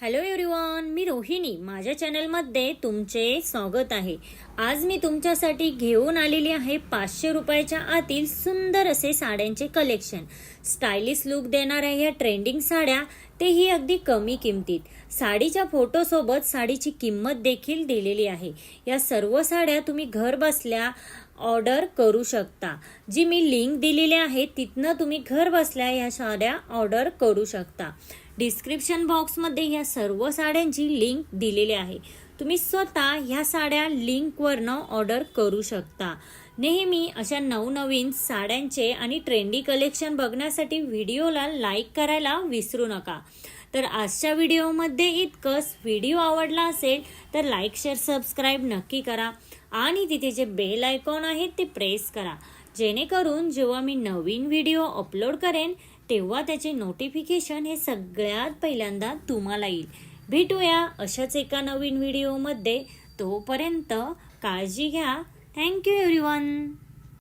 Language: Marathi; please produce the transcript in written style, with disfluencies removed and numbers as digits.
हॅलो एव्हरीवन, मी रोहिणी. माझ्या चॅनलमध्ये तुमचे स्वागत आहे. आज मी तुमच्यासाठी घेऊन आलेली आहे 500 रुपयाच्या आतील सुंदर असे साड्यांचे कलेक्शन. स्टायलिश लुक देणाऱ्या ह्या ट्रेंडिंग साड्या, तेही अगदी कमी किमतीत. साडीच्या फोटोसोबत साडीची किंमत देखील दिलेली आहे. या सर्व साड्या तुम्ही घर बसल्या ऑर्डर करू शकता. जी मी लिंक दिलेली आहे तिथनं तुम्ही घर बसल्या ह्या साड्या ऑर्डर करू शकता. डिस्क्रिप्शन बॉक्समध्ये ह्या सर्व साड्यांची लिंक दिलेली आहे. तुम्ही स्वतः ह्या साड्या लिंकवरनं ऑर्डर करू शकता. नेहमी अशा नवनवीन साड्यांचे आणि ट्रेंडी कलेक्शन बघण्यासाठी व्हिडिओला लाईक करायला विसरू नका. तर आजच्या व्हिडिओमध्ये इतकंच. व्हिडिओ आवडला असेल तर लाईक, शेअर, सबस्क्राईब नक्की करा आणि तिथे जे बेल आयकॉन आहे ते प्रेस करा, जेणेकरून जेव्हा मी नवीन व्हिडिओ अपलोड करेन तेव्हा त्याचे नोटिफिकेशन हे सगळ्यात पहिल्यांदा तुम्हाला येईल. भेटूया अशाच एका नवीन व्हिडिओमध्ये. तोपर्यंत काळजी घ्या. Thank you everyone.